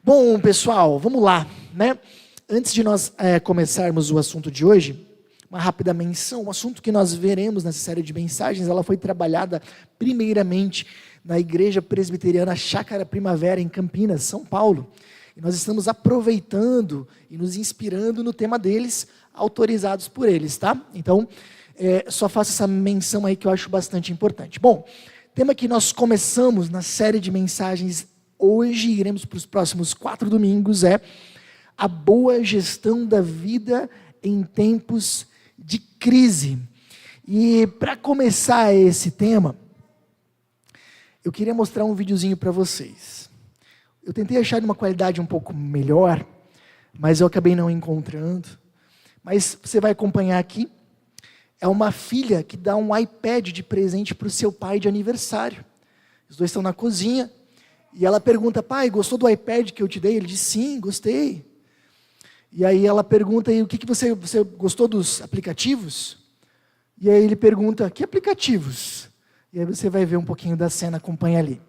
Bom, pessoal, vamos lá, né? Antes de nós começarmos o assunto de hoje, uma rápida menção, o assunto que nós veremos nessa série de mensagens, ela foi trabalhada primeiramente na Igreja Presbiteriana Chácara Primavera, em Campinas, São Paulo. E nós estamos aproveitando e nos inspirando no tema deles, autorizados por eles, tá? Então, só faço essa menção aí que eu acho bastante importante. Bom, tema que nós começamos na série de mensagens hoje, iremos para os próximos 4 domingos, é a boa gestão da vida em tempos de crise. E para começar esse tema, eu queria mostrar um videozinho para vocês. Eu tentei achar de uma qualidade um pouco melhor, mas eu acabei não encontrando. Mas você vai acompanhar aqui. É uma filha que dá um iPad de presente para o seu pai de aniversário. Os dois estão na cozinha. E ela pergunta: pai, gostou do iPad que eu te dei? Ele diz: sim, gostei. E aí ela pergunta: e o que você gostou dos aplicativos? E aí ele pergunta: que aplicativos? E aí você vai ver um pouquinho da cena, acompanha ali.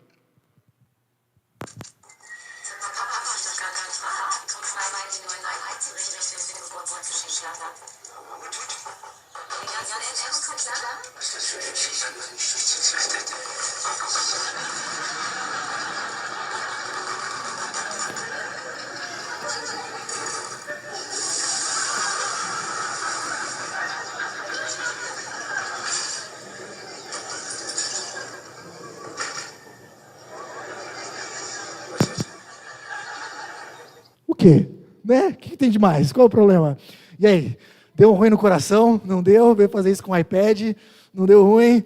O quê? Né? O que tem de mais? Qual é o problema? E aí? Deu ruim no coração? Não deu? Veio fazer isso com o iPad? Não deu ruim?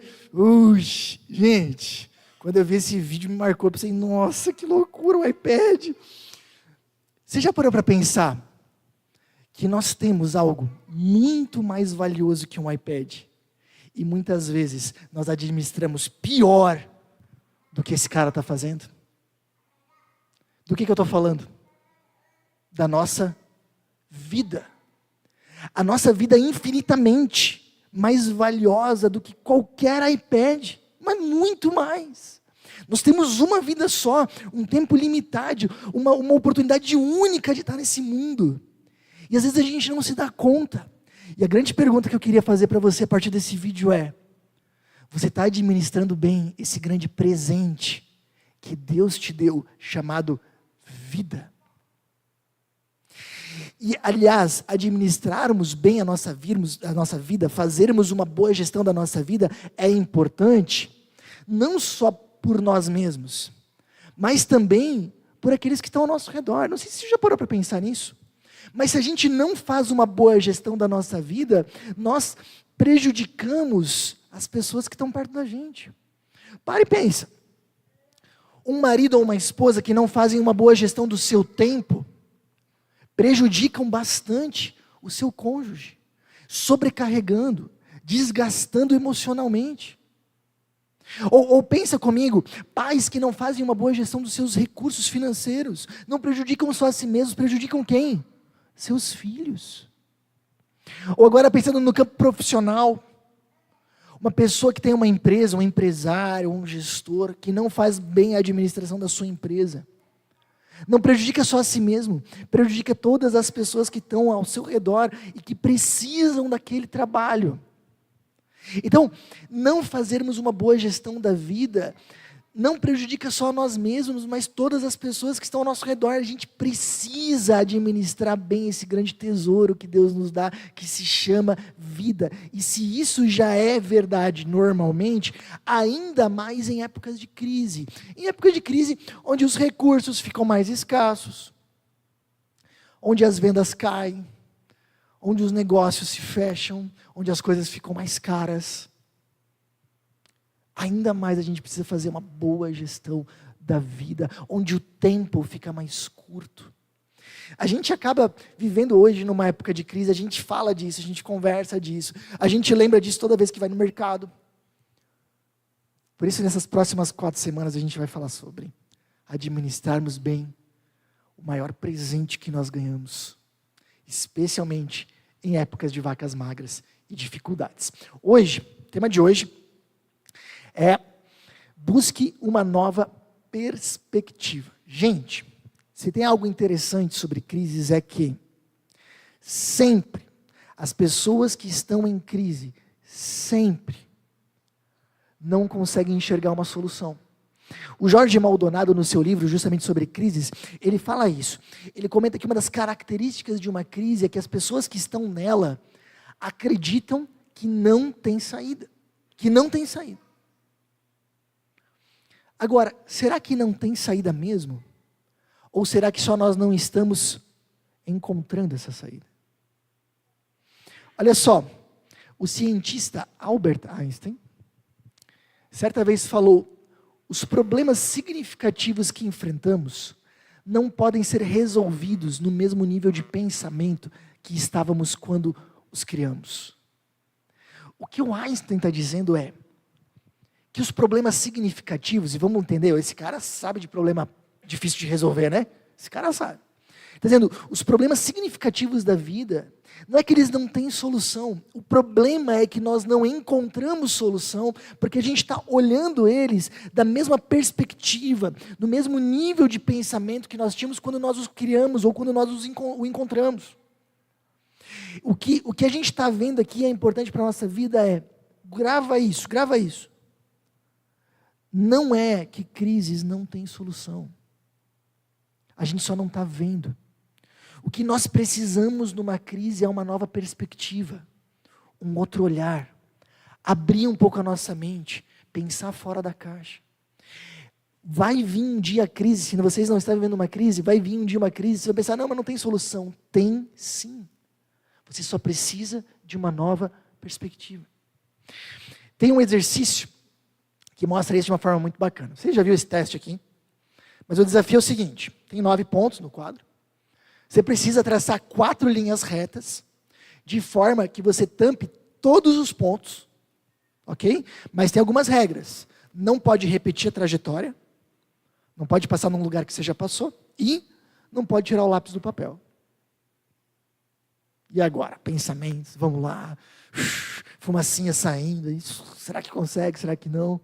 Gente, quando eu vi esse vídeo me marcou. Eu pensei: nossa, que loucura o iPad. Você já parou para pensar que nós temos algo muito mais valioso que um iPad? E muitas vezes nós administramos pior do que esse cara está fazendo? Do que eu estou falando? Da nossa vida. A nossa vida é infinitamente mais valiosa do que qualquer iPad, mas muito mais. Nós temos uma vida só, um tempo limitado, uma oportunidade única de estar nesse mundo. E às vezes a gente não se dá conta. E a grande pergunta que eu queria fazer para você a partir desse vídeo é: você está administrando bem esse grande presente que Deus te deu, chamado vida? E, aliás, administrarmos bem a nossa vida, fazermos uma boa gestão da nossa vida é importante, não só por nós mesmos, mas também por aqueles que estão ao nosso redor. Não sei se você já parou para pensar nisso, mas se a gente não faz uma boa gestão da nossa vida, nós prejudicamos as pessoas que estão perto da gente. Para e pensa. Um marido ou uma esposa que não fazem uma boa gestão do seu tempo, prejudicam bastante o seu cônjuge, sobrecarregando, desgastando emocionalmente. Ou pensa comigo, pais que não fazem uma boa gestão dos seus recursos financeiros, não prejudicam só a si mesmos, prejudicam quem? Seus filhos. Ou agora pensando no campo profissional, uma pessoa que tem uma empresa, um empresário, um gestor, que não faz bem a administração da sua empresa, não prejudica só a si mesmo, prejudica todas as pessoas que estão ao seu redor e que precisam daquele trabalho. Então, não fazermos uma boa gestão da vida não prejudica só nós mesmos, mas todas as pessoas que estão ao nosso redor. A gente precisa administrar bem esse grande tesouro que Deus nos dá, que se chama vida. E se isso já é verdade normalmente, ainda mais em épocas de crise. Em épocas de crise, onde os recursos ficam mais escassos, onde as vendas caem, onde os negócios se fecham, onde as coisas ficam mais caras. Ainda mais a gente precisa fazer uma boa gestão da vida, onde o tempo fica mais curto. A gente acaba vivendo hoje numa época de crise, a gente fala disso, a gente conversa disso, a gente lembra disso toda vez que vai no mercado. Por isso, nessas próximas 4 semanas, a gente vai falar sobre administrarmos bem o maior presente que nós ganhamos, especialmente em épocas de vacas magras e dificuldades. Hoje, o tema de hoje é: busque uma nova perspectiva. Gente, Se tem algo interessante sobre crises é que sempre as pessoas que estão em crise, sempre não conseguem enxergar uma solução. O Jorge Maldonado, no seu livro justamente sobre crises, ele fala isso. Ele comenta que uma das características de uma crise é que as pessoas que estão nela acreditam que não tem saída. Que não tem saída. Agora, será que não tem saída mesmo? Ou será que só nós não estamos encontrando essa saída? Olha só, o cientista Albert Einstein, certa vez falou: os problemas significativos que enfrentamos não podem ser resolvidos no mesmo nível de pensamento que estávamos quando os criamos. O que o Einstein está dizendo é que os problemas significativos, e vamos entender, esse cara sabe de problema difícil de resolver, né? Esse cara sabe. Está dizendo, os problemas significativos da vida, não é que eles não têm solução, o problema é que nós não encontramos solução, porque a gente está olhando eles da mesma perspectiva, no mesmo nível de pensamento que nós tínhamos quando nós os criamos, ou quando nós o encontramos. O que a gente está vendo aqui é importante para a nossa vida é, grava isso. Não é que crises não têm solução. A gente só não está vendo. O que nós precisamos numa crise é uma nova perspectiva, um outro olhar, abrir um pouco a nossa mente, pensar fora da caixa. Vai vir um dia a crise, se vocês não estão vivendo uma crise, vai vir um dia uma crise, você vai pensar, não, mas não tem solução. Tem sim. Você só precisa de uma nova perspectiva. Tem um exercício que mostra isso de uma forma muito bacana. Você já viu esse teste aqui? Mas o desafio é o seguinte, tem 9 pontos no quadro. Você precisa traçar 4 linhas retas, de forma que você tampe todos os pontos, ok? Mas tem algumas regras. Não pode repetir a trajetória, não pode passar num lugar que você já passou, e não pode tirar o lápis do papel. E agora? Pensamentos, vamos lá, fumacinha saindo, isso, será que consegue, será que não?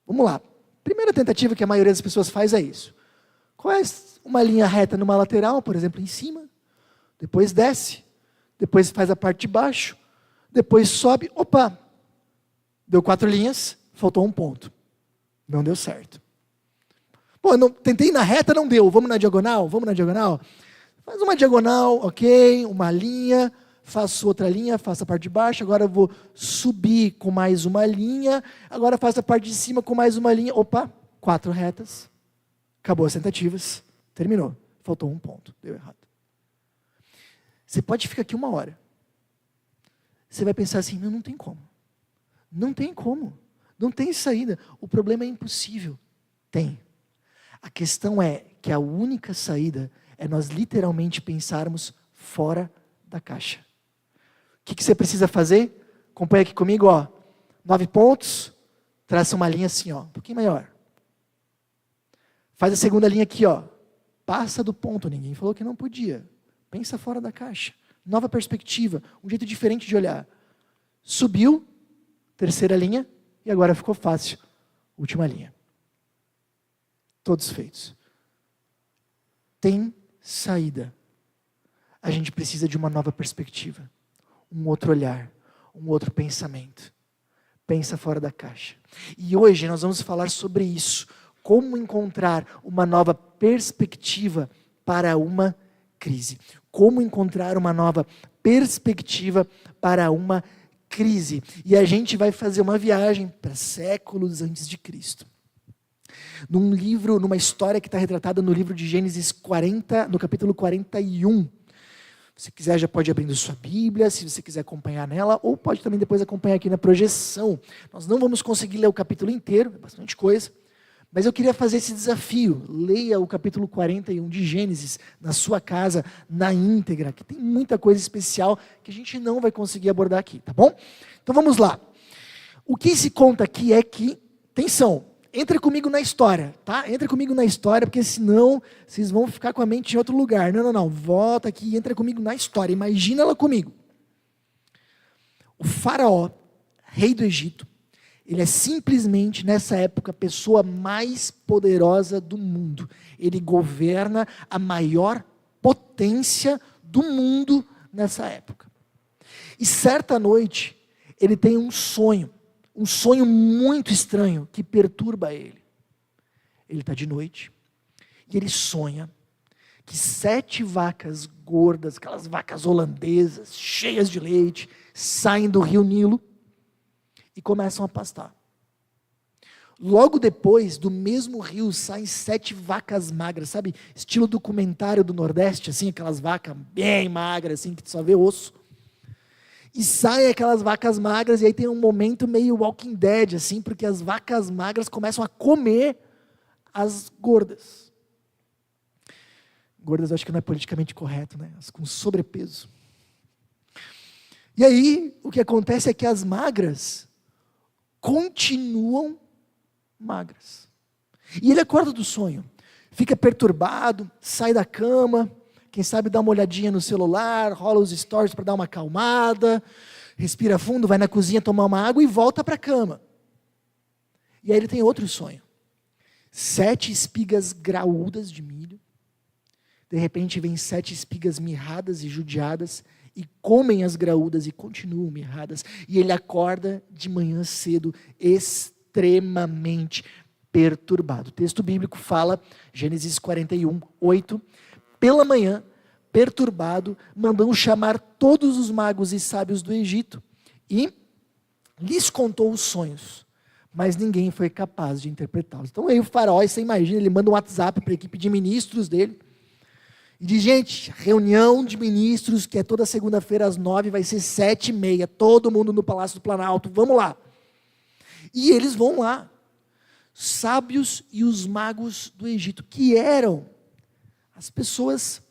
Vamos lá. Primeira tentativa que a maioria das pessoas faz é isso. Qual é uma linha reta numa lateral, por exemplo, em cima, depois desce, depois faz a parte de baixo, depois sobe, opa, deu 4 linhas, faltou um ponto. Não deu certo. Pô, tentei ir na reta, não deu, vamos na diagonal? Faz uma diagonal, ok, uma linha, faço outra linha, faço a parte de baixo, agora eu vou subir com mais uma linha, agora faço a parte de cima com mais uma linha, opa, 4 retas, acabou as tentativas, terminou, faltou um ponto, deu errado. Você pode ficar aqui 1 hora, você vai pensar assim, não tem como, não tem saída, o problema é impossível. Tem. A questão é que a única saída é nós literalmente pensarmos fora da caixa. O que você precisa fazer? Acompanha aqui comigo, ó. 9 pontos, traça uma linha assim, ó, um pouquinho maior. Faz a segunda linha aqui, ó. Passa do ponto, ninguém falou que não podia. Pensa fora da caixa. Nova perspectiva, um jeito diferente de olhar. Subiu, terceira linha, e agora ficou fácil. Última linha. Todos feitos. Tem saída. A gente precisa de uma nova perspectiva, um outro olhar, um outro pensamento. Pensa fora da caixa. E hoje nós vamos falar sobre isso, como encontrar uma nova perspectiva para uma crise. Como encontrar uma nova perspectiva para uma crise. E a gente vai fazer uma viagem para séculos antes de Cristo. Num livro, numa história que está retratada no livro de Gênesis 40, no capítulo 41. Se quiser, já pode ir abrindo sua Bíblia, se você quiser acompanhar nela, ou pode também depois acompanhar aqui na projeção. Nós não vamos conseguir ler o capítulo inteiro, é bastante coisa, mas eu queria fazer esse desafio. Leia o capítulo 41 de Gênesis na sua casa, na íntegra, que tem muita coisa especial que a gente não vai conseguir abordar aqui, tá bom? Então vamos lá. O que se conta aqui é que, atenção, entre comigo na história, tá? Entre comigo na história, porque senão vocês vão ficar com a mente em outro lugar. Não. Volta aqui e entra comigo na história. Imagina ela comigo. O faraó, rei do Egito, Ele é simplesmente, nessa época, a pessoa mais poderosa do mundo. Ele governa a maior potência do mundo nessa época. E certa noite, ele tem um sonho muito estranho que perturba ele. Ele está de noite e ele sonha que 7 vacas gordas, aquelas vacas holandesas, cheias de leite, saem do rio Nilo e começam a pastar. Logo depois, do mesmo rio, saem 7 vacas magras, sabe? Estilo documentário do Nordeste, assim, aquelas vacas bem magras, assim, que tu só vê osso. E saem aquelas vacas magras, e aí tem um momento meio Walking Dead, assim, porque as vacas magras começam a comer as gordas. Gordas eu acho que não é politicamente correto, né? As com sobrepeso. E aí, o que acontece é que as magras continuam magras. E ele acorda do sonho, fica perturbado, sai da cama, quem sabe dá uma olhadinha no celular, rola os stories para dar uma acalmada, respira fundo, vai na cozinha tomar uma água e volta para a cama. E aí ele tem outro sonho. 7 espigas graúdas de milho, de repente vem 7 espigas mirradas e judiadas, e comem as graúdas e continuam mirradas. E ele acorda de manhã cedo, extremamente perturbado. O texto bíblico fala, Gênesis 41, 8, pela manhã, perturbado, mandou chamar todos os magos e sábios do Egito, e lhes contou os sonhos, mas ninguém foi capaz de interpretá-los. Então aí o faraó, você imagina, ele manda um WhatsApp para a equipe de ministros dele, e diz, gente, reunião de ministros, que é toda segunda-feira às 9, vai ser 7h30, todo mundo no Palácio do Planalto, vamos lá. E eles vão lá, sábios e os magos do Egito, que eram as pessoas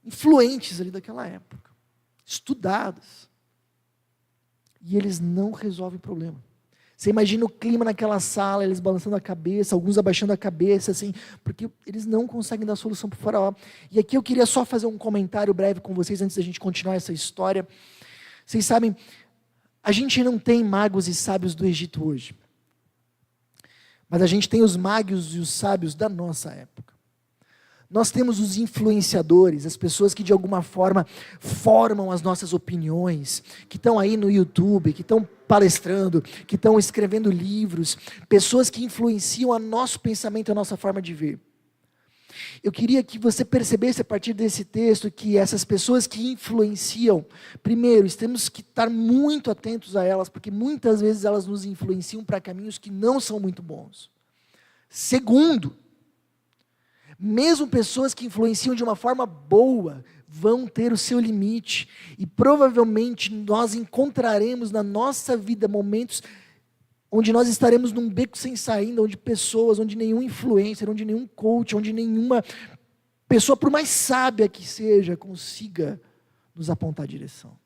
influentes ali daquela época, estudadas. E eles não resolvem o problema. Você imagina o clima naquela sala, eles balançando a cabeça, alguns abaixando a cabeça, assim, porque eles não conseguem dar solução para o faraó. E aqui eu queria só fazer um comentário breve com vocês, antes da gente continuar essa história. Vocês sabem, a gente não tem magos e sábios do Egito hoje. Mas a gente tem os magos e os sábios da nossa época. Nós temos os influenciadores, as pessoas que de alguma forma formam as nossas opiniões, que estão aí no YouTube, que estão palestrando, que estão escrevendo livros, pessoas que influenciam o nosso pensamento, a nossa forma de ver. Eu queria que você percebesse a partir desse texto que essas pessoas que influenciam, primeiro, temos que estar muito atentos a elas, porque muitas vezes elas nos influenciam para caminhos que não são muito bons. Segundo, mesmo pessoas que influenciam de uma forma boa, vão ter o seu limite. E provavelmente nós encontraremos na nossa vida momentos onde nós estaremos num beco sem saída, onde pessoas, onde nenhum influencer, onde nenhum coach, onde nenhuma pessoa, por mais sábia que seja, consiga nos apontar a direção.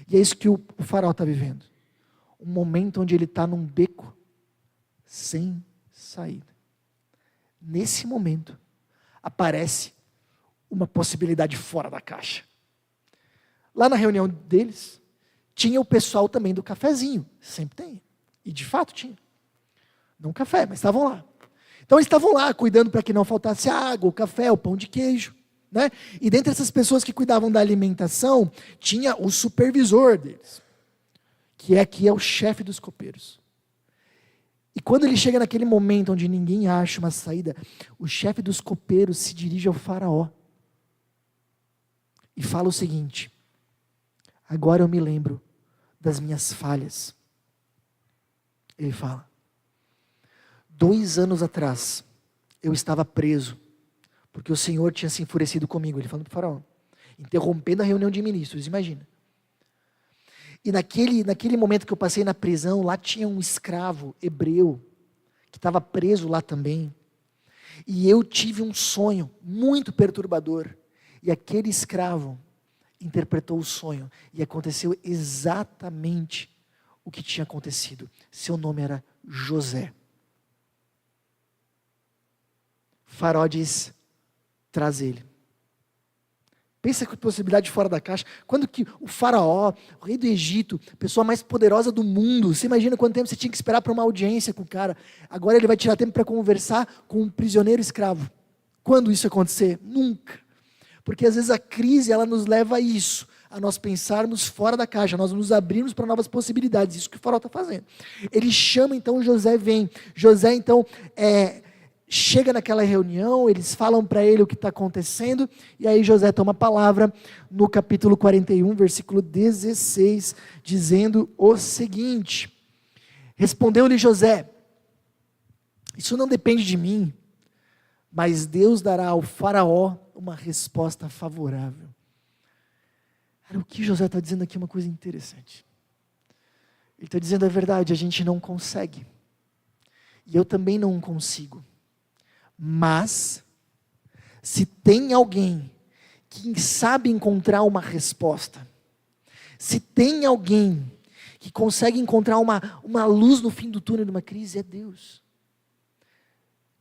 E é isso que o faraó está vivendo. Um momento onde ele está num beco sem saída. Nesse momento, aparece uma possibilidade fora da caixa. Lá na reunião deles, tinha o pessoal também do cafezinho, sempre tem, e de fato tinha. Não café, mas estavam lá. Então eles estavam lá, cuidando para que não faltasse água, o café, o pão de queijo, né? E dentre essas pessoas que cuidavam da alimentação, tinha o supervisor deles, que aqui é o chefe dos copeiros. E quando ele chega naquele momento onde ninguém acha uma saída, o chefe dos copeiros se dirige ao faraó e fala o seguinte: agora eu me lembro das minhas falhas. Ele fala, 2 anos atrás, eu estava preso, porque o Senhor tinha se enfurecido comigo. Ele falando para o faraó, interrompendo a reunião de ministros, imagina. E naquele momento que eu passei na prisão, lá tinha um escravo hebreu, que estava preso lá também. E eu tive um sonho muito perturbador. E aquele escravo interpretou o sonho. E aconteceu exatamente o que tinha acontecido. Seu nome era José. Faraó diz, traz ele. Pensa com possibilidade fora da caixa. Quando que o faraó, o rei do Egito, a pessoa mais poderosa do mundo, você imagina quanto tempo você tinha que esperar para uma audiência com o cara. Agora ele vai tirar tempo para conversar com um prisioneiro escravo. Quando isso acontecer? Nunca. Porque às vezes a crise, ela nos leva a isso, a nós pensarmos fora da caixa, nós nos abrirmos para novas possibilidades. Isso que o faraó está fazendo. Ele chama, então José vem. José, então, chega naquela reunião, eles falam para ele o que está acontecendo, e aí José toma a palavra no capítulo 41, versículo 16, dizendo o seguinte: respondeu-lhe José, isso não depende de mim, mas Deus dará ao faraó uma resposta favorável. Cara, o que José está dizendo aqui é uma coisa interessante. Ele está dizendo a verdade, a gente não consegue, e eu também não consigo. Mas, se tem alguém que sabe encontrar uma resposta, se tem alguém que consegue encontrar uma luz no fim do túnel de uma crise, é Deus.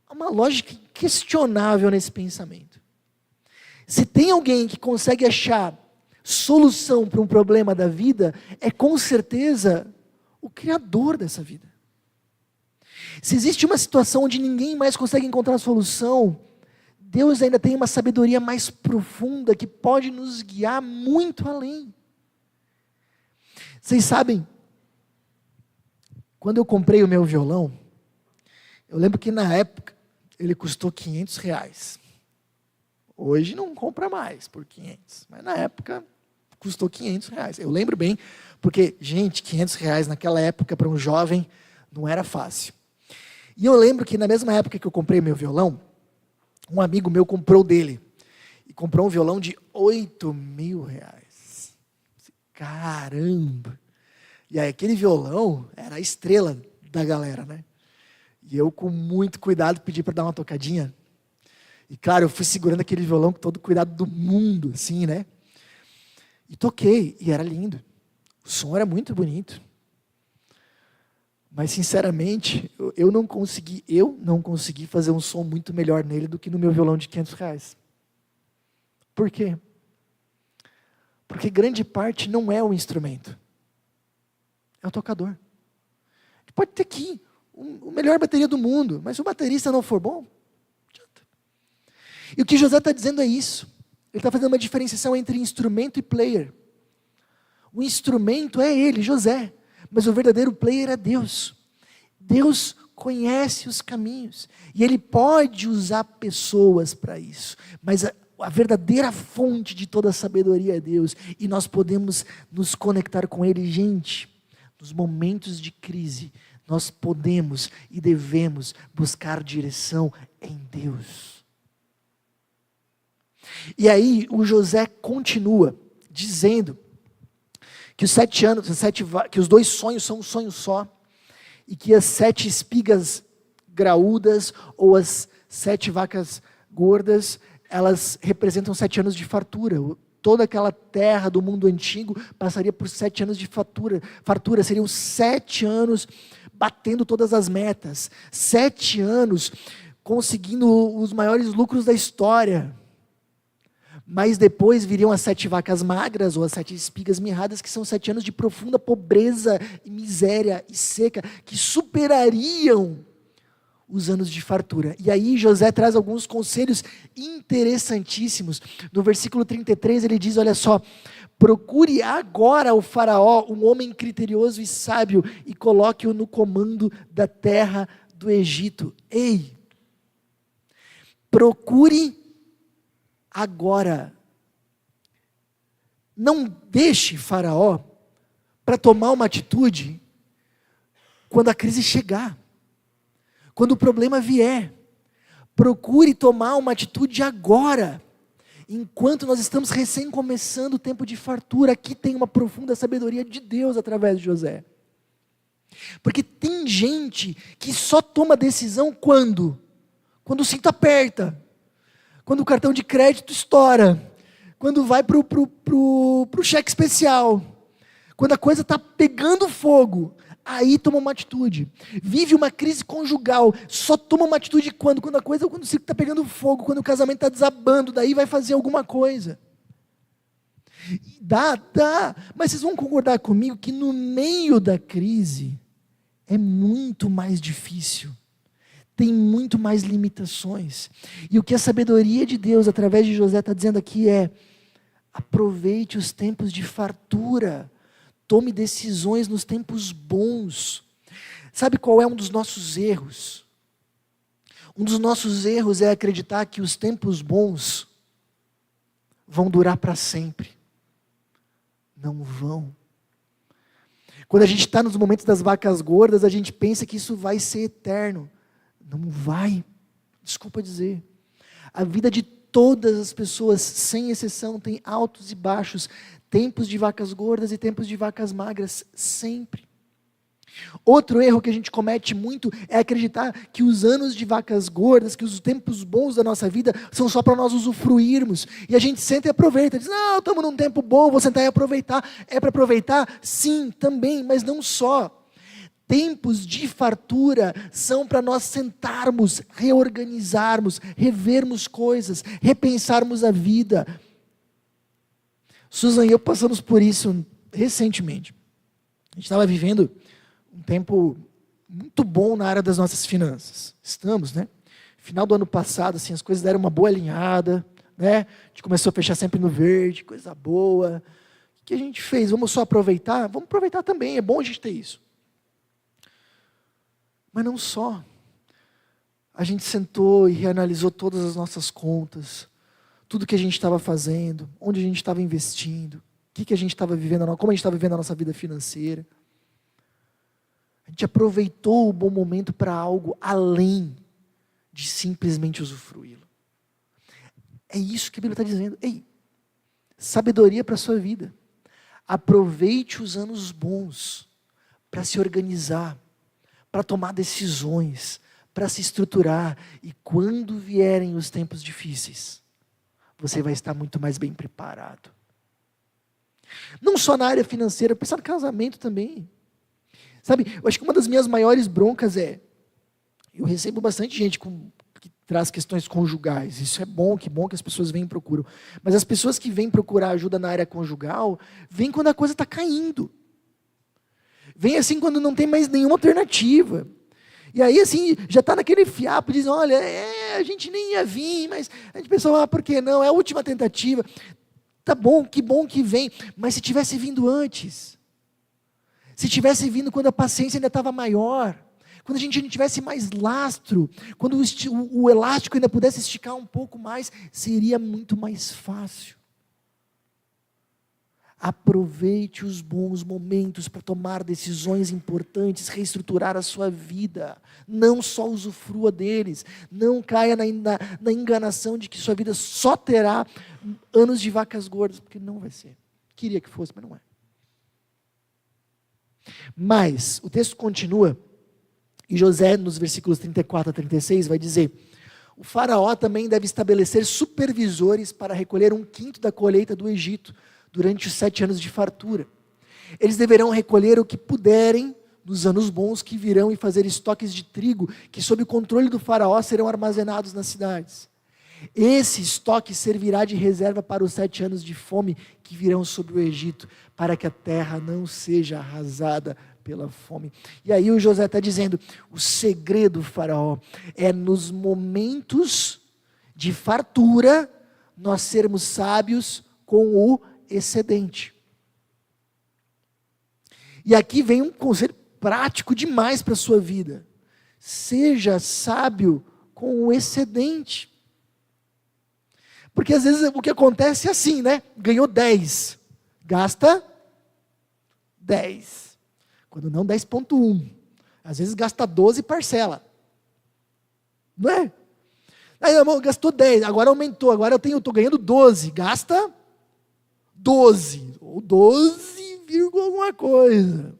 Há uma lógica inquestionável nesse pensamento. Se tem alguém que consegue achar solução para um problema da vida, é com certeza o Criador dessa vida. Se existe uma situação onde ninguém mais consegue encontrar a solução, Deus ainda tem uma sabedoria mais profunda que pode nos guiar muito além. Vocês sabem, quando eu comprei o meu violão, eu lembro que na época ele custou R$500. Hoje não compra mais por 500, mas na época custou R$500. Eu lembro bem, porque, gente, R$500 naquela época para um jovem não era fácil. E eu lembro que na mesma época que eu comprei meu violão, um amigo meu comprou dele. E comprou um violão de R$8.000. Caramba! E aí aquele violão era a estrela da galera, né? E eu com muito cuidado pedi para dar uma tocadinha. E claro, eu fui segurando aquele violão com todo o cuidado do mundo, assim, né? E toquei, e era lindo. O som era muito bonito. Mas, sinceramente, eu não consegui fazer um som muito melhor nele do que no meu violão de R$500. Por quê? Porque grande parte não é o instrumento. É o tocador. Pode ter aqui a melhor bateria do mundo, mas se o baterista não for bom, adianta. E o que José está dizendo é isso. Ele está fazendo uma diferenciação entre instrumento e player. O instrumento é ele, José. Mas o verdadeiro player é Deus. Deus conhece os caminhos. E Ele pode usar pessoas para isso. Mas a verdadeira fonte de toda a sabedoria é Deus. E nós podemos nos conectar com Ele. Gente, nos momentos de crise, nós podemos e devemos buscar direção em Deus. E aí o José continua dizendo que que os 2 sonhos são um sonho só, e que as 7 espigas graúdas, ou as 7 vacas gordas, elas representam 7 anos de fartura. Toda aquela terra do mundo antigo passaria por 7 anos de fartura, seriam 7 anos batendo todas as metas, 7 anos conseguindo os maiores lucros da história. Mas depois viriam as 7 vacas magras, ou as 7 espigas mirradas, que são 7 anos de profunda pobreza e miséria e seca, que superariam os anos de fartura. E aí José traz alguns conselhos interessantíssimos. No versículo 33 ele diz, olha só: procure agora o faraó, um homem criterioso e sábio, e coloque-o no comando da terra do Egito. Ei, procure agora. Não deixe Faraó para tomar uma atitude quando a crise chegar, quando o problema vier. Procure tomar uma atitude agora, enquanto nós estamos recém começando o tempo de fartura. Aqui tem uma profunda sabedoria de Deus através de José. Porque tem gente que só toma decisão quando o cinto aperta, quando o cartão de crédito estoura, quando vai para o cheque especial, quando a coisa está pegando fogo, aí toma uma atitude. Vive uma crise conjugal, só toma uma atitude quando o circo está pegando fogo, quando o casamento está desabando, daí vai fazer alguma coisa. Dá, mas vocês vão concordar comigo que no meio da crise é muito mais difícil, tem muito mais limitações. E o que a sabedoria de Deus, através de José, está dizendo aqui é: aproveite os tempos de fartura, tome decisões nos tempos bons. Sabe qual é um dos nossos erros? Um dos nossos erros é acreditar que os tempos bons vão durar para sempre. Não vão. Quando a gente está nos momentos das vacas gordas, a gente pensa que isso vai ser eterno. Não vai. Desculpa dizer. A vida de todas as pessoas, sem exceção, tem altos e baixos. Tempos de vacas gordas e tempos de vacas magras, sempre. Outro erro que a gente comete muito é acreditar que os anos de vacas gordas, que os tempos bons da nossa vida são só para nós usufruirmos. E a gente senta e aproveita, diz: não, estamos num tempo bom, vou sentar e aproveitar. É para aproveitar? Sim, também, mas não só. Tempos de fartura são para nós sentarmos, reorganizarmos, revermos coisas, repensarmos a vida. Susan e eu passamos por isso recentemente. A gente estava vivendo um tempo muito bom na área das nossas finanças. Estamos, né? Final do ano passado, assim, as coisas deram uma boa alinhada, né? A gente começou a fechar sempre no verde, coisa boa. O que a gente fez? Vamos só aproveitar? Vamos aproveitar também, é bom a gente ter isso. Mas não só. A gente sentou e reanalisou todas as nossas contas, tudo que a gente estava fazendo, onde a gente estava investindo, o que a gente estava vivendo, como a gente estava vivendo a nossa vida financeira. A gente aproveitou o bom momento para algo além de simplesmente usufruí-lo. É isso que a Bíblia está dizendo. Ei, sabedoria para a sua vida. Aproveite os anos bons para se organizar, para tomar decisões, para se estruturar. E quando vierem os tempos difíceis, você vai estar muito mais bem preparado. Não só na área financeira, pensar no casamento também. Sabe, eu acho que uma das minhas maiores broncas é, eu recebo bastante gente que traz questões conjugais. Isso é bom que as pessoas vêm e procuram. Mas as pessoas que vêm procurar ajuda na área conjugal, vêm quando a coisa está caindo. Vem assim quando não tem mais nenhuma alternativa. E aí assim, já está naquele fiapo, dizem: olha, a gente nem ia vir, mas a gente pensou: por que não? É a última tentativa. Tá bom que vem, mas se tivesse vindo antes... Se tivesse vindo quando a paciência ainda estava maior, quando a gente não tivesse mais lastro, quando o elástico ainda pudesse esticar um pouco mais, seria muito mais fácil. Aproveite os bons momentos para tomar decisões importantes, reestruturar a sua vida. Não só usufrua deles. Não caia na enganação de que sua vida só terá anos de vacas gordas, porque não vai ser. Queria que fosse, mas não é. Mas o texto continua, e José, nos versículos 34 a 36, vai dizer: o faraó também deve estabelecer supervisores para recolher 1/5 da colheita do Egito, durante os 7 anos de fartura. Eles deverão recolher o que puderem, nos anos bons que virão, e fazer estoques de trigo, que sob o controle do faraó serão armazenados nas cidades. Esse estoque servirá de reserva para os 7 anos de fome que virão sobre o Egito, para que a terra não seja arrasada pela fome. E aí o José está dizendo, o segredo, faraó, é nos momentos de fartura, nós sermos sábios com o excedente. E aqui vem um conselho prático demais para a sua vida. Seja sábio com o excedente. Porque às vezes o que acontece é assim, né? Ganhou 10, gasta 10. Quando não, 10,1. Às vezes gasta 12 e parcela. Não é? Aí, irmão, gastou 10, agora aumentou, agora eu estou ganhando 12, gasta 12, ou 12, alguma coisa.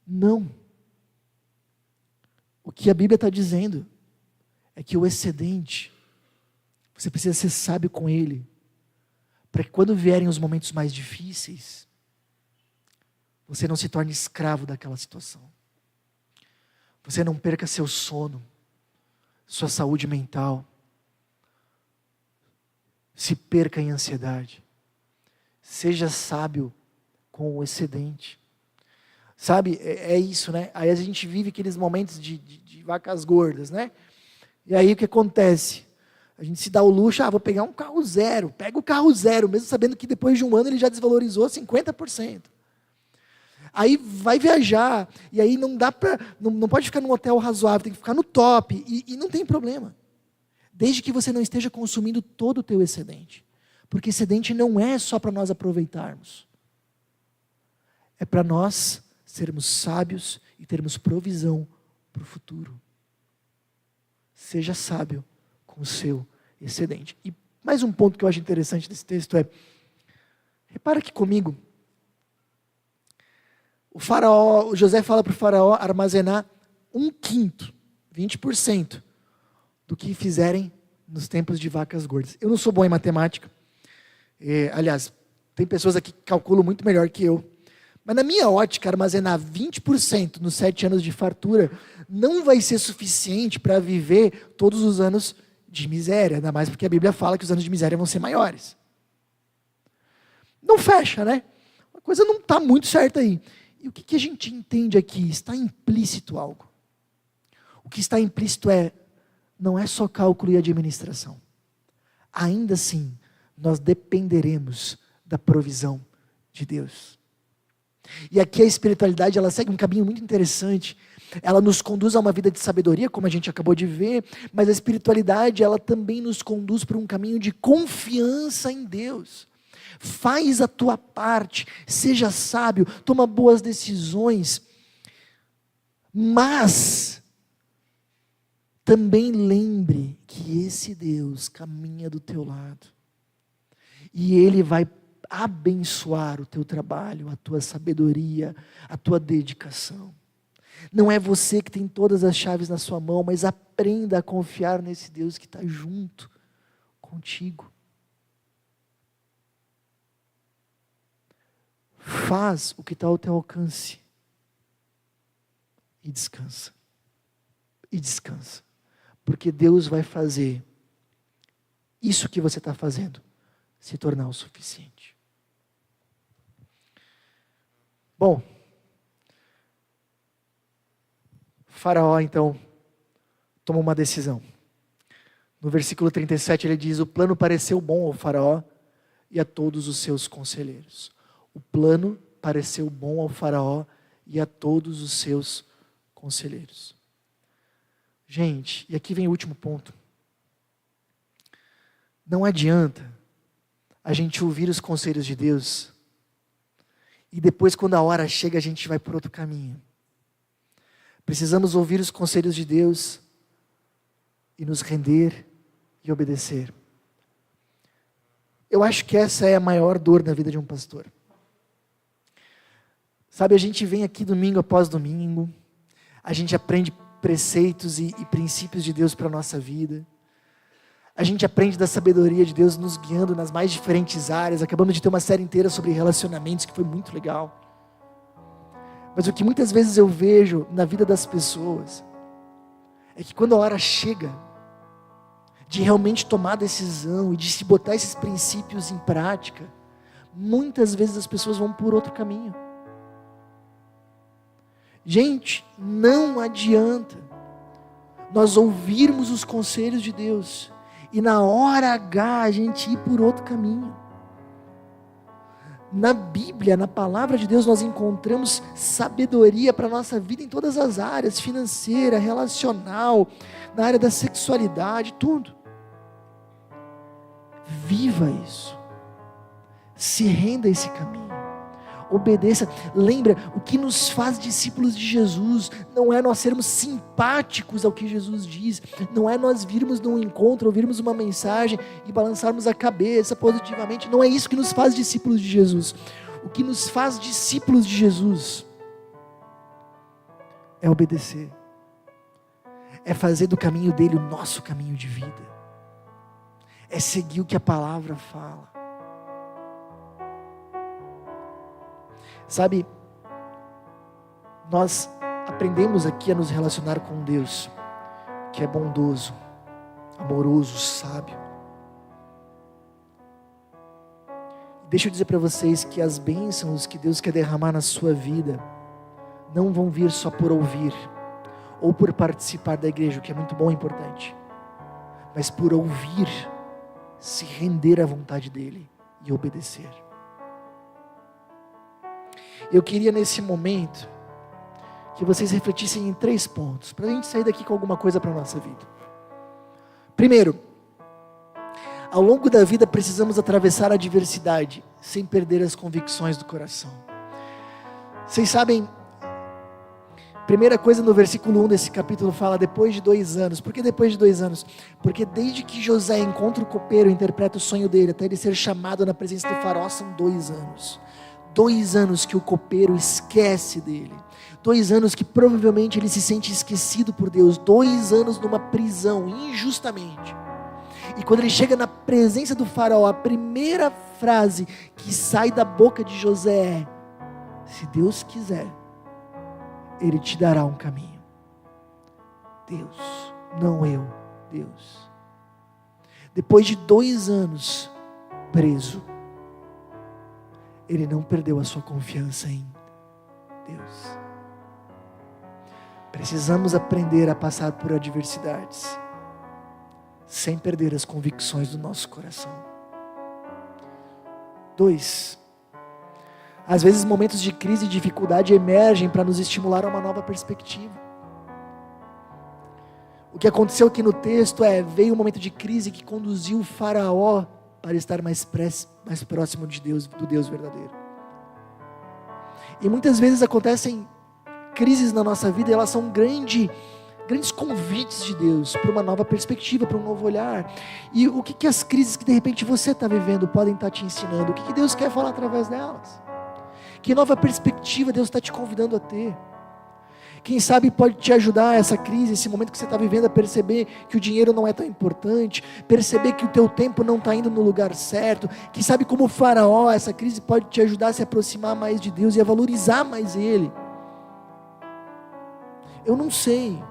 Não. O que a Bíblia está dizendo é que o excedente, você precisa ser sábio com ele, para que quando vierem os momentos mais difíceis, você não se torne escravo daquela situação. Você não perca seu sono, sua saúde mental. se perca em ansiedade. Seja sábio com o excedente. Sabe, é isso, né? Aí a gente vive aqueles momentos de vacas gordas, né? E aí o que acontece? A gente se dá o luxo, vou pegar um carro zero. Pega o carro zero, mesmo sabendo que depois de um ano ele já desvalorizou 50%. Aí vai viajar, e aí não dá para, não pode ficar num hotel razoável, tem que ficar no top, e não tem problema. Desde que você não esteja consumindo todo o teu excedente. Porque excedente não é só para nós aproveitarmos. É para nós sermos sábios e termos provisão para o futuro. Seja sábio com o seu excedente. E mais um ponto que eu acho interessante desse texto é, repara aqui comigo, o José fala para o faraó armazenar 1/5, 20%, do que fizerem nos tempos de vacas gordas. Eu não sou bom em matemática. Aliás, tem pessoas aqui que calculam muito melhor que eu. Mas na minha ótica, armazenar 20% nos 7 anos de fartura não vai ser suficiente para viver todos os anos de miséria. Ainda mais porque a Bíblia fala que os anos de miséria vão ser maiores. Não fecha, né? A coisa não está muito certa aí. E o que a gente entende aqui? Está implícito algo. O que está implícito não é só cálculo e administração. Ainda assim, nós dependeremos da provisão de Deus. E aqui a espiritualidade, ela segue um caminho muito interessante. Ela nos conduz a uma vida de sabedoria, como a gente acabou de ver, mas a espiritualidade, ela também nos conduz para um caminho de confiança em Deus. Faz a tua parte, seja sábio, toma boas decisões, mas também lembre que esse Deus caminha do teu lado. E Ele vai abençoar o teu trabalho, a tua sabedoria, a tua dedicação. Não é você que tem todas as chaves na sua mão, mas aprenda a confiar nesse Deus que está junto contigo. Faz o que está ao teu alcance. E descansa. E descansa. Porque Deus vai fazer isso que você está fazendo se tornar o suficiente. Bom, Faraó então toma uma decisão. No versículo 37 ele diz: o plano pareceu bom ao Faraó e a todos os seus conselheiros. O plano pareceu bom ao Faraó e a todos os seus conselheiros. Gente, e aqui vem o último ponto. Não adianta a gente ouvir os conselhos de Deus e depois, quando a hora chega, a gente vai por outro caminho. Precisamos ouvir os conselhos de Deus e nos render e obedecer. Eu acho que essa é a maior dor da vida de um pastor. Sabe, a gente vem aqui domingo após domingo, a gente aprende preceitos e princípios de Deus para a nossa vida. A gente aprende da sabedoria de Deus nos guiando nas mais diferentes áreas. Acabamos de ter uma série inteira sobre relacionamentos, que foi muito legal. Mas o que muitas vezes eu vejo na vida das pessoas é que quando a hora chega de realmente tomar a decisão e de se botar esses princípios em prática, muitas vezes as pessoas vão por outro caminho. Gente, não adianta nós ouvirmos os conselhos de Deus e na hora H a gente ir por outro caminho. Na Bíblia, na palavra de Deus, nós encontramos sabedoria para a nossa vida em todas as áreas, financeira, relacional, na área da sexualidade, tudo. Viva isso. Se renda a esse caminho. Obedeça. Lembra, o que nos faz discípulos de Jesus não é nós sermos simpáticos ao que Jesus diz, não é nós virmos num encontro, ouvirmos uma mensagem e balançarmos a cabeça positivamente. Não é isso que nos faz discípulos de Jesus. O que nos faz discípulos de Jesus é obedecer, é fazer do caminho dele o nosso caminho de vida, é seguir o que a palavra fala. Sabe, nós aprendemos aqui a nos relacionar com um Deus que é bondoso, amoroso, sábio. Deixa eu dizer para vocês que as bênçãos que Deus quer derramar na sua vida não vão vir só por ouvir ou por participar da igreja, o que é muito bom e importante, mas por ouvir, se render à vontade dEle e obedecer. Eu queria nesse momento que vocês refletissem em 3 pontos, para a gente sair daqui com alguma coisa para a nossa vida. Primeiro, ao longo da vida precisamos atravessar a adversidade sem perder as convicções do coração. Vocês sabem, primeira coisa no versículo 1 desse capítulo fala depois de 2 anos. Por que depois de 2 anos? Porque desde que José encontra o copeiro, interpreta o sonho dele, até ele ser chamado na presença do faraó, são 2 anos. 2 anos que o copeiro esquece dele. 2 anos que provavelmente ele se sente esquecido por Deus. 2 anos numa prisão, injustamente. E quando ele chega na presença do faraó, a primeira frase que sai da boca de José é: se Deus quiser, Ele te dará um caminho. Deus, não eu, Deus. Depois de 2 anos preso, ele não perdeu a sua confiança em Deus. Precisamos aprender a passar por adversidades sem perder as convicções do nosso coração. 2, às vezes momentos de crise e dificuldade emergem para nos estimular a uma nova perspectiva. O que aconteceu aqui no texto veio um momento de crise que conduziu o faraó para estar mais próximo de Deus, do Deus verdadeiro. E muitas vezes acontecem crises na nossa vida e elas são grandes convites de Deus para uma nova perspectiva, para um novo olhar. E o que as crises que de repente você está vivendo podem estar te ensinando? O que Deus quer falar através delas? Que nova perspectiva Deus está te convidando a ter? Quem sabe pode te ajudar essa crise, esse momento que você está vivendo, a perceber que o dinheiro não é tão importante, perceber que o teu tempo não está indo no lugar certo. Quem sabe como o faraó, essa crise pode te ajudar a se aproximar mais de Deus e a valorizar mais Ele. Eu não sei,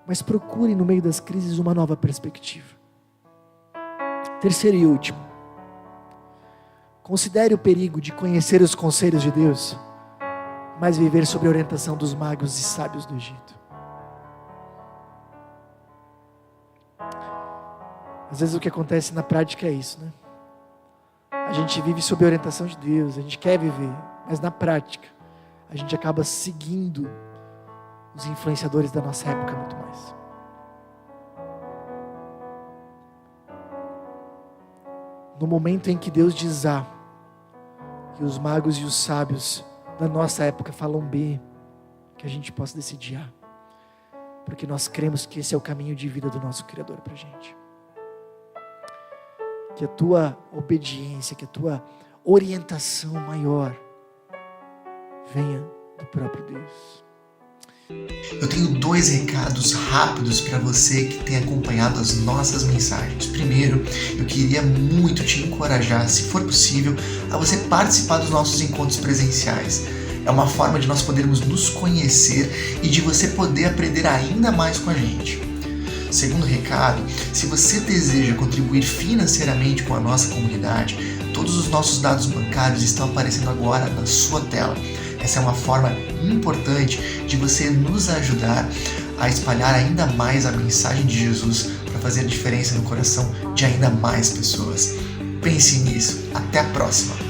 mas procure no meio das crises uma nova perspectiva. Terceiro e último, considere o perigo de conhecer os conselhos de Deus, mas viver sob a orientação dos magos e sábios do Egito. Às vezes o que acontece na prática é isso, né? A gente vive sob a orientação de Deus, a gente quer viver, mas na prática a gente acaba seguindo os influenciadores da nossa época muito mais. No momento em que Deus diz A, que os magos e os sábios da nossa época falam B, que a gente possa decidir A, porque nós cremos que esse é o caminho de vida do nosso Criador para a gente. Que a tua obediência, que a tua orientação maior venha do próprio Deus. Eu tenho 2 recados rápidos para você que tem acompanhado as nossas mensagens. Primeiro, eu queria muito te encorajar, se for possível, a você participar dos nossos encontros presenciais. É uma forma de nós podermos nos conhecer e de você poder aprender ainda mais com a gente. Segundo recado, se você deseja contribuir financeiramente com a nossa comunidade, todos os nossos dados bancários estão aparecendo agora na sua tela. Essa é uma forma importante de você nos ajudar a espalhar ainda mais a mensagem de Jesus para fazer a diferença no coração de ainda mais pessoas. Pense nisso. Até a próxima!